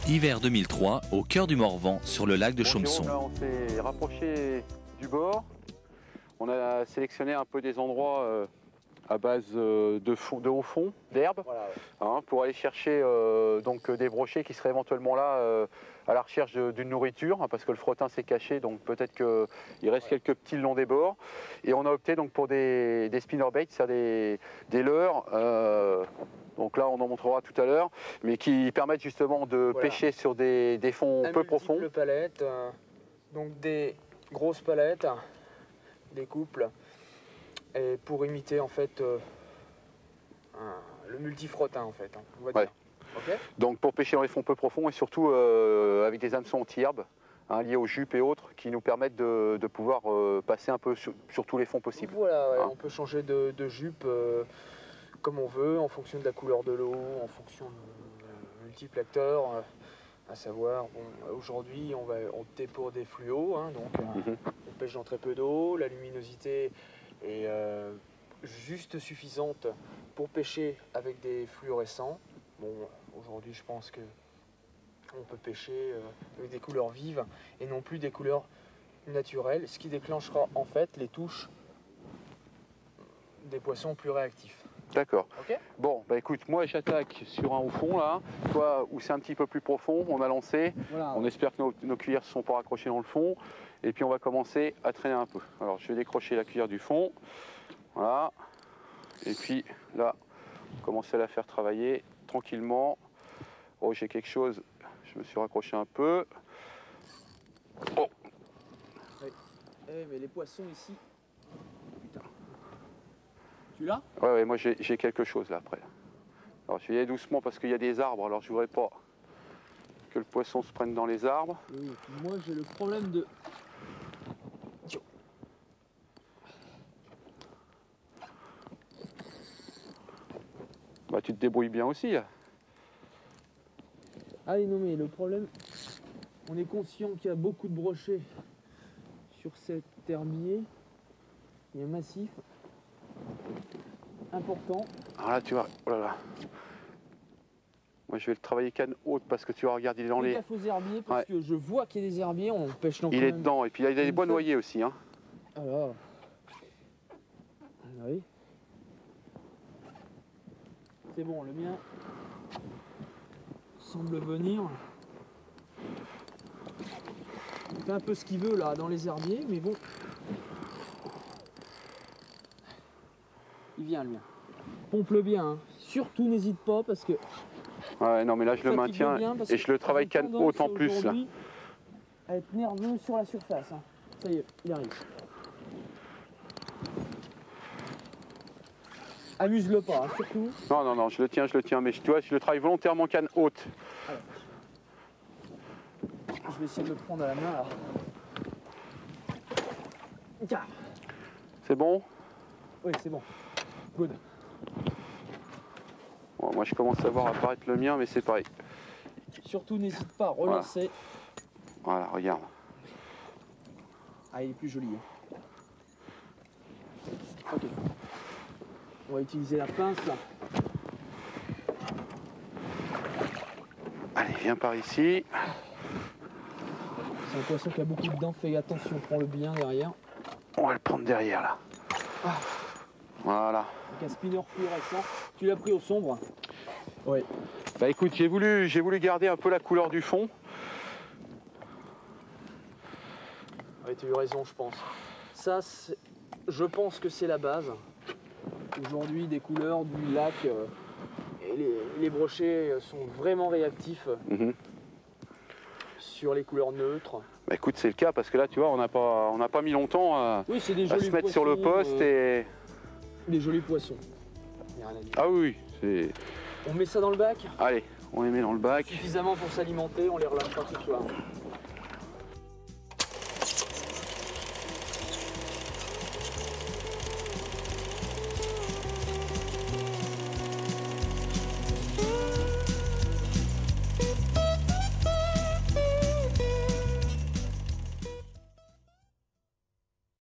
Hiver 2003, au cœur du Morvan, sur le lac de Chaumson. Là, on s'est rapproché du bord. On a sélectionné un peu des endroits à base de haut fond, d'herbe, voilà, ouais. Pour aller chercher donc, des brochets qui seraient éventuellement là à la recherche d'une nourriture, parce que le frottin s'est caché, donc peut-être qu'il reste quelques petits le long des bords. Et on a opté donc pour des spinnerbaits, c'est-à-dire des leurres. Donc là, on en montrera tout à l'heure, mais qui permettent justement de pêcher sur des fonds peu profonds. Palettes, donc des grosses palettes, des couples, et pour imiter en fait le multifrottin en fait, on va dire. Okay. Donc pour pêcher dans les fonds peu profonds et surtout avec des hameçons anti-herbe, liés aux jupes et autres, qui nous permettent de pouvoir passer un peu sur tous les fonds possibles. Voilà, ouais, on peut changer de jupe comme on veut, en fonction de la couleur de l'eau, en fonction de multiples acteurs, à savoir, bon, aujourd'hui on va opter pour des fluos, donc on pêche dans très peu d'eau, la luminosité est juste suffisante pour pêcher avec des fluorescents. Bon, aujourd'hui je pense que on peut pêcher avec des couleurs vives et non plus des couleurs naturelles, ce qui déclenchera en fait les touches des poissons plus réactifs. D'accord. Okay. Bon, bah écoute, moi j'attaque sur un haut fond là, toi où c'est un petit peu plus profond, on a lancé, voilà. On espère que nos cuillères ne sont pas raccrochées dans le fond, et puis on va commencer à traîner un peu. Alors je vais décrocher la cuillère du fond, voilà, et puis là, commencer à la faire travailler tranquillement. Oh, j'ai quelque chose, je me suis raccroché un peu. Oh. Mais les poissons ici, putain. Tu l'as? Ouais, moi j'ai quelque chose là après. Alors je vais y aller doucement parce qu'il y a des arbres, alors je voudrais pas que le poisson se prenne dans les arbres. Oui, moi j'ai le problème de... Bah tu te débrouilles bien aussi là. Ah oui, non mais le problème, on est conscient qu'il y a beaucoup de brochets sur cet herbier. Il y a un massif important. Alors là tu vois, oh là là. Moi je vais le travailler canne haute parce que tu vas regarder, il est dans les... Fais gaffe aux herbiers parce que je vois qu'il y a des herbiers, on pêche dans. Il est dedans et puis il y a des bois noyés aussi. Hein. Alors, oui. C'est bon, le mien semble venir. Il fait un peu ce qu'il veut là dans les herbiers, mais bon. Il vient le mien. Pompe-le bien, hein. Surtout n'hésite pas parce que... Ouais, non mais là je le maintiens et je le travaille canne haute en plus là. À être nerveux sur la surface. Hein. Ça y est, il arrive. Amuse-le pas, hein, surtout. Non, je le tiens, mais tu vois, je le travaille volontairement canne haute. Alors. Je vais essayer de le prendre à la main là. C'est bon? Oui, c'est bon. Good. Bon, moi je commence à voir apparaître le mien, mais c'est pareil. Surtout n'hésite pas à relancer. Voilà, regarde. Ah, il est plus joli. Hein. Ok. On va utiliser la pince là. Allez, viens par ici. C'est un poisson qui a beaucoup de dents, fais attention, prends-le bien derrière. On va le prendre derrière là. Ah. Voilà. Avec un spinner fluorescent. Tu l'as pris au sombre? Oui. Bah écoute, j'ai voulu garder un peu la couleur du fond. Oui, tu as eu raison, je pense. Ça, je pense que c'est la base. Aujourd'hui, des couleurs du lac et les brochets sont vraiment réactifs sur les couleurs neutres. Bah écoute, c'est le cas parce que là, tu vois, on n'a pas mis longtemps à se mettre sur le poste et... Des jolis poissons. Ah oui, c'est... On met ça dans le bac? Allez, on les met dans le bac. Suffisamment pour s'alimenter, on les relâchera ce soir.